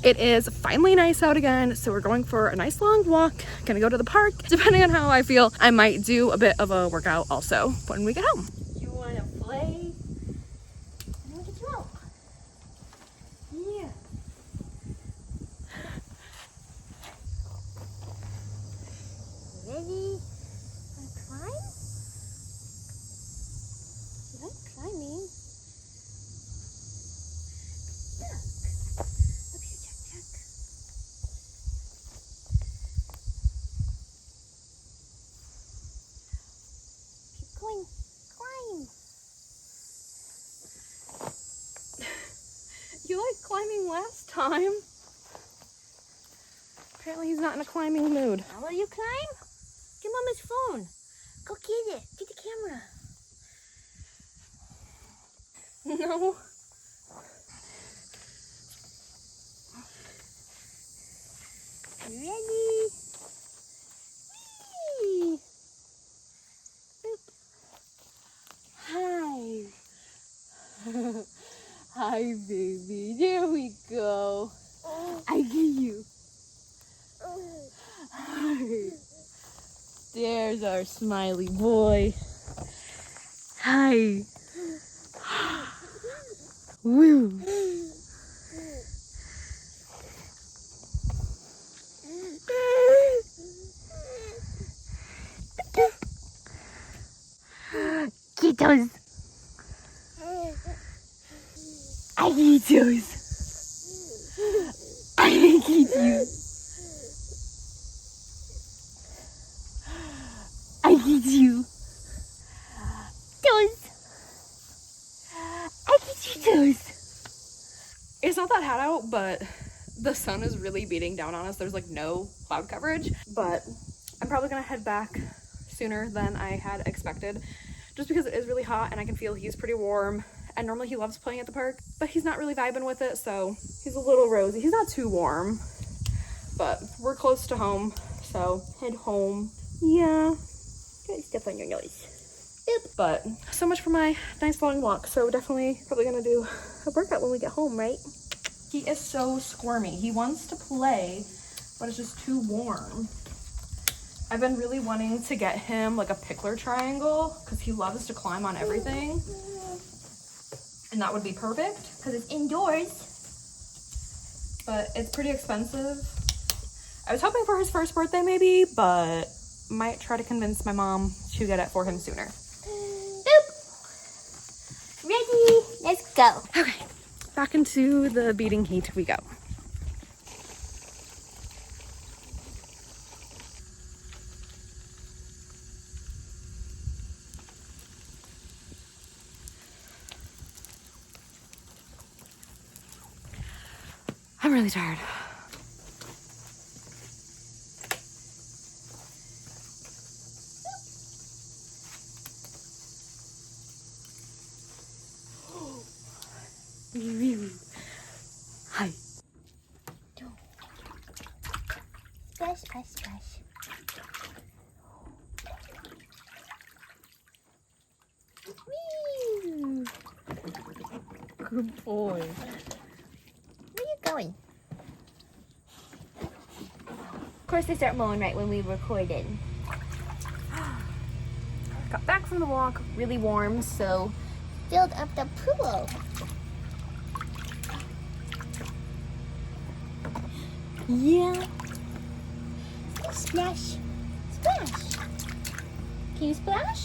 It is finally nice out again, so we're going for a nice long walk. Gonna go to the park. Depending on how I feel, I might do a bit of a workout also when we get home. You wanna play? I'm gonna get you out. Yeah. Ready? Wanna climb? You like climbing? Look. Up here, Jack Jack. Keep going. Climb. You liked climbing last time. Apparently he's not in a climbing mood. Now will you climb? Get Mama's phone. Go get it. Get the camera. No. Ready? Whee! Boop. Hi. Hi, baby. There we go. I get you. Hi. There's our smiley boy. Hi. Woo. Kiddos. I need those. I need you. I need you. Those. I need you those. It's not that hot out, but the sun is really beating down on us. There's like no cloud coverage, but I'm probably gonna head back sooner than I had expected just because it is really hot and I can feel he's pretty warm, and normally he loves playing at the park, but he's not really vibing with it, so he's a little rosy. He's not too warm, but we're close to home, so head home. Yeah, Got stuff on your nose. but so much for my nice long walk. So definitely probably gonna do a workout when we get home, right? He is so squirmy. He wants to play, but it's just too warm. I've been really wanting to get him like a pickler triangle because he loves to climb on everything. And that would be perfect because it's indoors. But it's pretty expensive. I was hoping for his first birthday maybe, but might try to convince my mom to get it for him sooner. Boop. Ready? Let's go. Okay, back into the beating heat we go. I'm really tired. Hi. Splash, splash, splash. Whee! Good boy. Where are you going? Of course, they start mowing right when we recorded. Got back from the walk, really warm, so Filled up the pool. Yeah. Splash. Splash. Can you splash?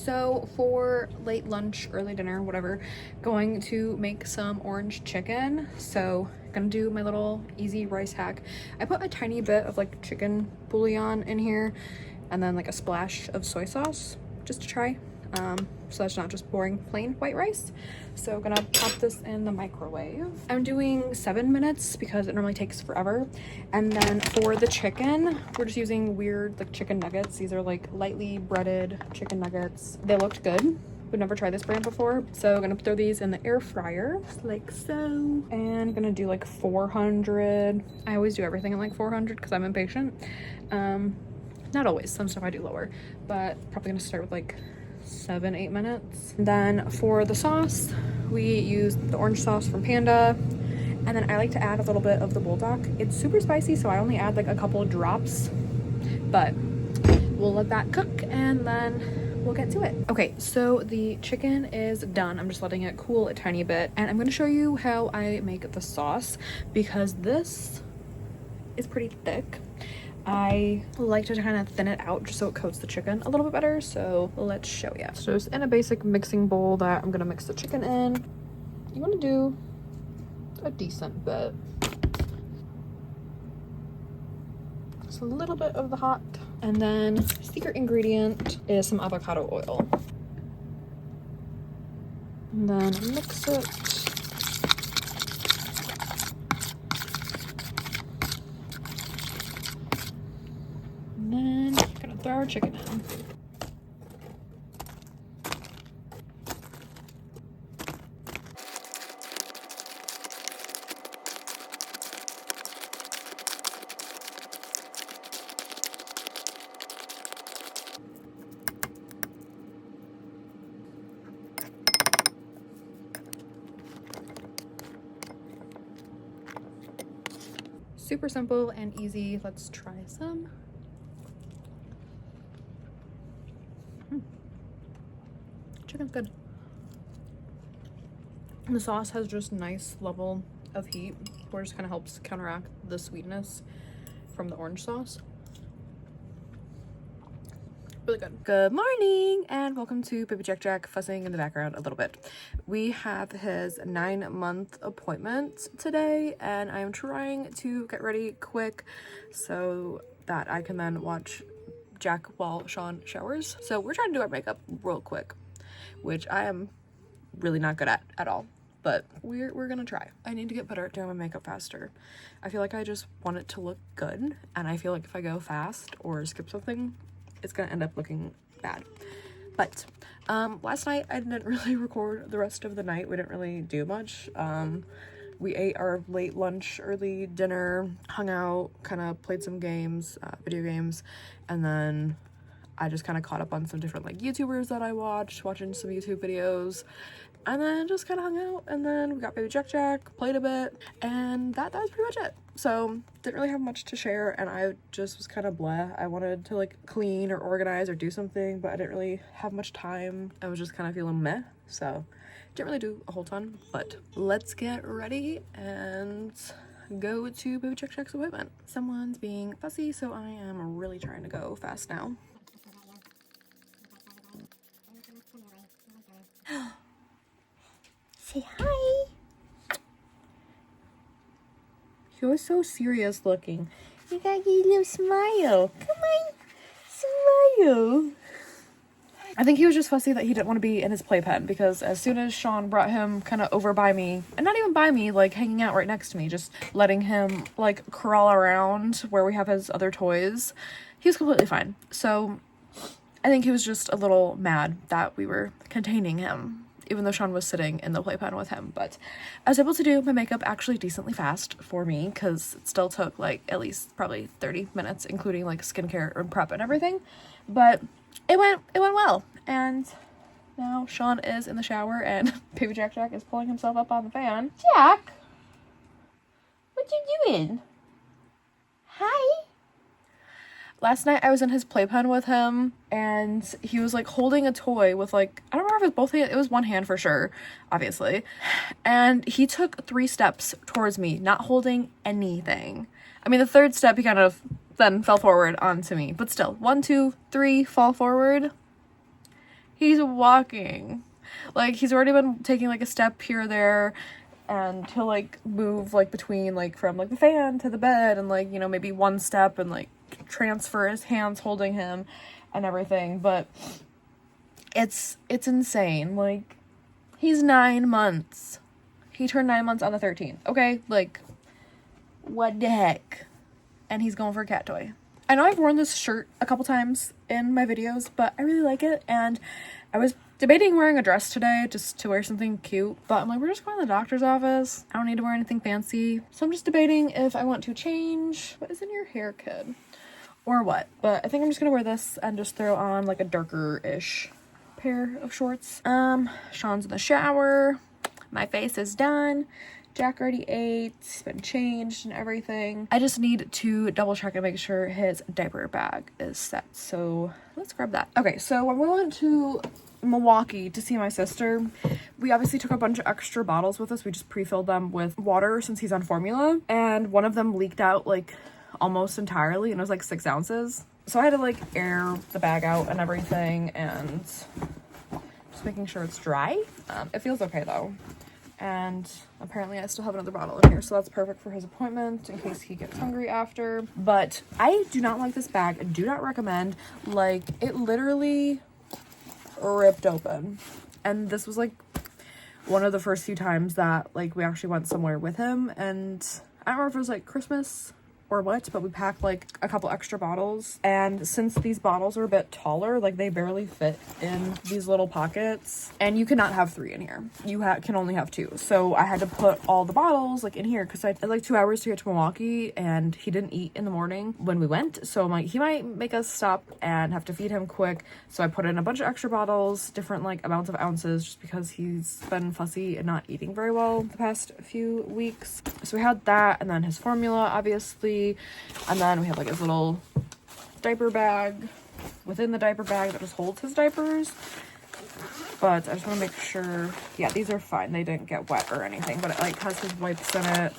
So for late lunch, early dinner, whatever, going to make some orange chicken. So gonna do my little easy rice hack. I put a tiny bit of like chicken bouillon in here and then like a splash of soy sauce just to try. So that's not just boring plain white rice. So gonna pop this in the microwave. I'm doing 7 minutes because it normally takes forever. And then for the chicken, we're just using weird like chicken nuggets. These are like lightly breaded chicken nuggets. They looked good. We've never tried this brand before. So I'm gonna throw these in the air fryer, just like so. And gonna do like 400. I always do everything in like 400 because I'm impatient. Not always, some stuff I do lower, but probably gonna start with like 7-8 minutes. Then for the sauce, we use the orange sauce from Panda, and then I like to add a little bit of the bulldog. It's super spicy, so I only add like a couple of drops, but we'll let that cook and then we'll get to it. Okay, so the chicken is done. I'm just letting it cool a tiny bit, and I'm going to show you how I make the sauce because this is pretty thick. I like to kind of thin it out just so it coats the chicken a little bit better, so let's show you. So just in a basic mixing bowl that I'm gonna mix the chicken in, you want to do a decent bit. Just a little bit of the hot, and then secret ingredient is some avocado oil. And then mix it. And then gonna throw our chicken in. Super simple and easy. Let's try some. Chicken's good. And the sauce has just nice level of heat, where it just kind of helps counteract the sweetness from the orange sauce. Really good. Good morning and welcome to Baby Jack Jack fussing in the background a little bit. We have his 9-month appointment today and I'm trying to get ready quick so that I can then watch Jack while Sean showers. So we're trying to do our makeup real quick, which I am really not good at all, but we're gonna try. I need to get better at doing my makeup faster. I feel like I just want it to look good, and I feel like if I go fast or skip something, it's gonna end up looking bad. But last night I didn't really record the rest of the night. We didn't really do much. We ate our late lunch, early dinner, hung out, kind of played some games, video games, and then I just kind of caught up on some different like YouTubers that I watched, watching some YouTube videos, and then just kind of hung out, and then we got Baby Jack Jack, played a bit, and that was pretty much it. So didn't really have much to share, and I just was kind of blah. I wanted to like clean or organize or do something, but I didn't really have much time. I was just kind of feeling meh, so didn't really do a whole ton. But let's get ready and go to Baby Jack Jack's appointment. Someone's being fussy, so I am really trying to go fast now. Say hi. You're so serious looking. You gotta get a little smile. Come on, smile. I think he was just fussy that he didn't want to be in his playpen, because as soon as Sean brought him kind of over by me, and not even by me, like hanging out right next to me, just letting him like crawl around where we have his other toys, he was completely fine. So I think he was just a little mad that we were containing him, even though Sean was sitting in the playpen with him. But I was able to do my makeup actually decently fast for me, because it still took like at least probably 30 minutes, including like skincare and prep and everything. But it went well. And now Sean is in the shower and Baby Jack Jack is pulling himself up on the fan. Jack, what you doing? Hi. Last night I was in his playpen with him, and he was like holding a toy with like, I don't remember if it was both hands, it was one hand for sure, obviously. And he took 3 steps towards me, not holding anything. I mean, the 3rd step he kind of then fell forward onto me, but still, 1, 2, 3, fall forward. He's walking. Like, he's already been taking like a step here or there, and he'll like move like between like from like the fan to the bed, and like, you know, maybe one step and like transfer his hands holding him and everything. But it's insane. Like, he's 9 months. He turned 9 months on the 13th. Okay, like, what the heck? And he's going for a cat toy. I know I've worn this shirt a couple times in my videos, but I really like it, and I was debating wearing a dress today just to wear something cute, but I'm like, we're just going to the doctor's office. I don't need to wear anything fancy. So I'm just debating if I want to change what is in your hair, kid, or what. But I think I'm just gonna wear this and just throw on like a darker-ish pair of shorts. Sean's in the shower. My face is done. Jack already ate. He's been changed and everything. I just need to double check and make sure his diaper bag is set. So let's grab that. Okay, so when we went to Milwaukee to see my sister, we obviously took a bunch of extra bottles with us. We just pre-filled them with water since he's on formula, and one of them leaked out like almost entirely, and it was like 6 ounces. So I had to like air the bag out and everything, and just making sure it's dry. It feels okay though. And apparently I still have another bottle in here, so that's perfect for his appointment in case he gets hungry after. But I do not like this bag. I do not recommend. Like, it literally ripped open, and this was like one of the first few times that like we actually went somewhere with him, and I don't remember if it was like Christmas or what, but we packed like a couple extra bottles, and since these bottles are a bit taller, like they barely fit in these little pockets, and you cannot have 3 in here. You can only have 2. So I had to put all the bottles like in here because I had like 2 hours to get to Milwaukee, and he didn't eat in the morning when we went, so I'm like, he might make us stop and have to feed him quick. So I put in a bunch of extra bottles, different like amounts of ounces, just because he's been fussy and not eating very well the past few weeks. So we had that, and then his formula obviously, and then we have like his little diaper bag within the diaper bag that just holds his diapers. But I just want to make sure, yeah, these are fine, they didn't get wet or anything, but it like has his wipes in it,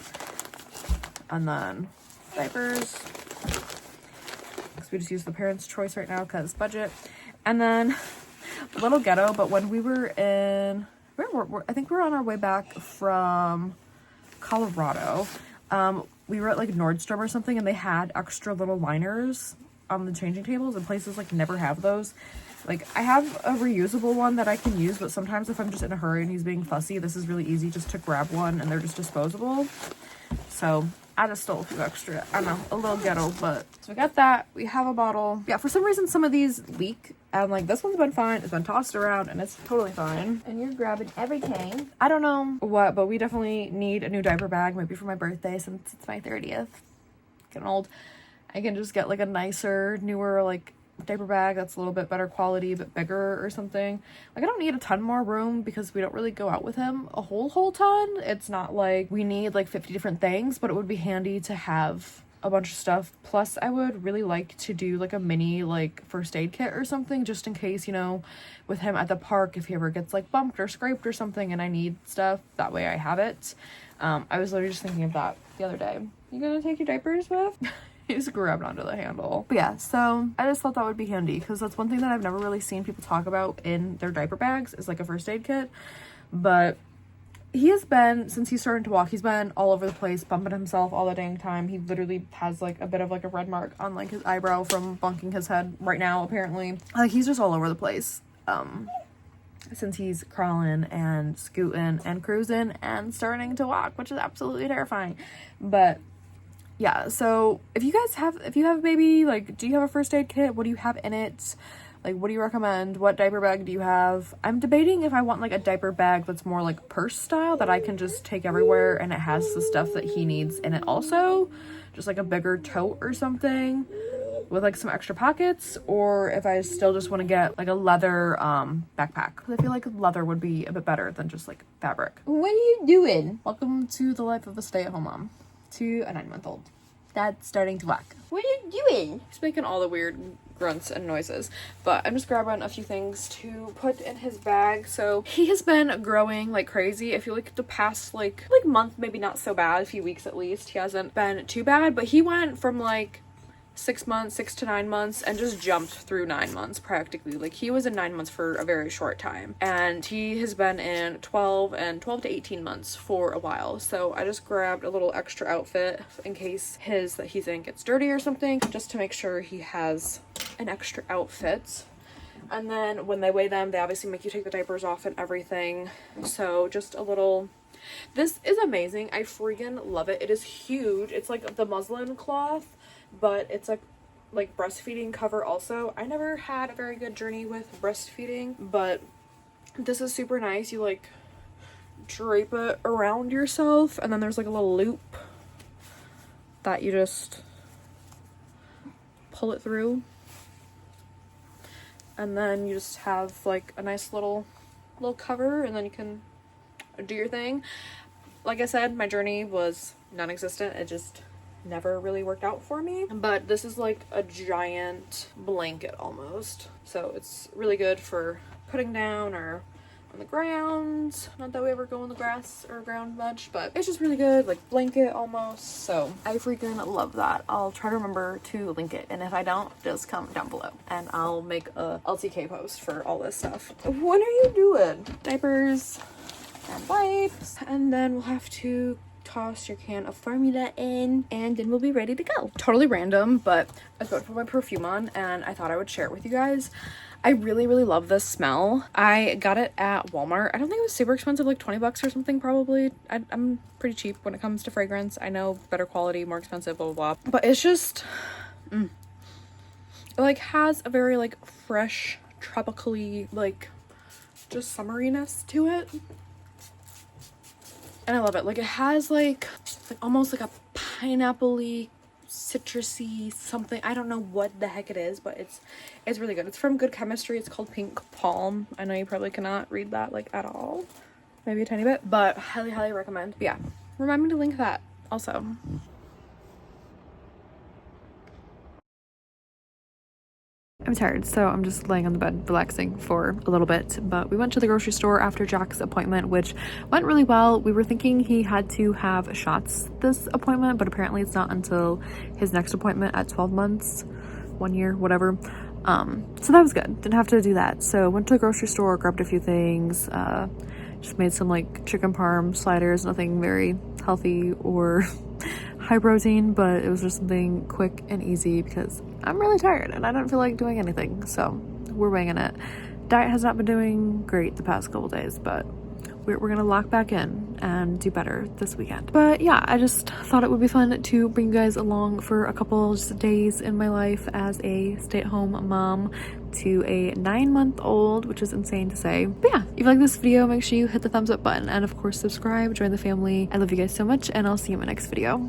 and then diapers, because we just use the parents' choice right now because budget. And then a little ghetto, but when we were in, I think we were on our way back from Colorado, we were at like Nordstrom or something, and they had extra little liners on the changing tables, and places like never have those. Like, I have a reusable one that I can use, but sometimes if I'm just in a hurry and he's being fussy, this is really easy just to grab one, and they're just disposable. So I just stole a few extra. I don't know, a little ghetto, but so we got that. We have a bottle. Yeah, for some reason some of these leak, and like this one's been fine. It's been tossed around and it's totally fine. And you're grabbing everything. I don't know what, but we definitely need a new diaper bag, maybe for my birthday since it's my 30th. Getting old. I can just get like a nicer, newer like diaper bag that's a little bit better quality, but bigger or something. Like, I don't need a ton more room because we don't really go out with him a whole ton. It's not like we need like 50 different things, but it would be handy to have a bunch of stuff. Plus I would really like to do like a mini like first aid kit or something, just in case, you know, with him at the park, if he ever gets like bumped or scraped or something and I need stuff, that way I have it. I was literally just thinking of that the other day. You gonna take your diapers with? He's grabbed onto the handle. But yeah, so I just thought that would be handy because that's one thing that I've never really seen people talk about in their diaper bags is like a first aid kit. But he has been, since he's starting to walk, he's been all over the place, bumping himself all the dang time. He literally has like a bit of like a red mark on like his eyebrow from bonking his head right now, apparently. Like, he's just all over the place. Since he's crawling and scooting and cruising and starting to walk, which is absolutely terrifying. But yeah, so if you have a baby, like, do you have a first aid kit? What do you have in it? Like, what do you recommend? What diaper bag do you have? I'm debating if I want like a diaper bag that's more like purse style that I can just take everywhere and it has the stuff that he needs in it also, just like a bigger tote or something with like some extra pockets, or if I still just want to get like a leather backpack, because I feel like leather would be a bit better than just like fabric. What are you doing? Welcome to the life of a stay-at-home mom to a 9-month-old. Dad's starting to walk. What are you doing? He's making all the weird grunts and noises, but I'm just grabbing a few things to put in his bag. So he has been growing like crazy. I feel like the past like month, maybe not so bad, a few weeks at least, he hasn't been too bad, but he went from like 6 months, 6 to 9 months, and just jumped through 9 months practically. Like he was in 9 months for a very short time, and he has been in 12 to 18 months for a while. So I just grabbed a little extra outfit in case his that he think gets dirty or something, just to make sure he has an extra outfit. And then when they weigh them, they obviously make you take the diapers off and everything. So just a little, this is amazing. I freaking love it. It is huge. It's like the muslin cloth, but it's like breastfeeding cover also. I never had a very good journey with breastfeeding, but this is super nice. You like drape it around yourself, and then there's like a little loop that you just pull it through, and then you just have like a nice little cover, and then you can do your thing. Like I said, my journey was non-existent. It just never really worked out for me, but this is like a giant blanket almost, so it's really good for putting down or on the ground. Not that we ever go on the grass or ground much, but it's just really good, like blanket almost. So I freaking love that. I'll try to remember to link it, and if I don't, just comment down below and I'll make a LTK post for all this stuff. What are you doing? Diapers and wipes, and then we'll have to toss your can of formula in, and then we'll be ready to go. Totally random, but I was about to put my perfume on and I thought I would share it with you guys. I really love this smell. I got it at Walmart. I don't think it was super expensive, like 20 bucks or something probably. I'm pretty cheap when it comes to fragrance. I know better quality, more expensive, blah blah blah, but it's just it like has a very like fresh, tropically, like just summeriness to it. And I love it. Like it has like almost like a pineapple-y, citrusy something. I don't know what the heck it is, but it's really good. It's from Good Chemistry. It's called Pink Palm. I know you probably cannot read that like at all, maybe a tiny bit, but highly recommend. But yeah, remind me to link that also. I'm tired, so I'm just laying on the bed relaxing for a little bit, but we went to the grocery store after Jack's appointment, which went really well. We were thinking he had to have shots this appointment, but apparently it's not until his next appointment at 12 months, 1 year, whatever. So that was good. Didn't have to do that. So went to the grocery store, grabbed a few things, just made some like chicken parm sliders, nothing very healthy or high protein, but it was just something quick and easy because I'm really tired and I don't feel like doing anything, so we're winging it. Diet has not been doing great the past couple days, but we're gonna lock back in and do better this weekend. But yeah, I just thought it would be fun to bring you guys along for a couple just days in my life as a stay-at-home mom to a 9-month-old, which is insane to say. But yeah, if you like this video, make sure you hit the thumbs up button and of course subscribe, join the family. I love you guys so much, and I'll see you in my next video.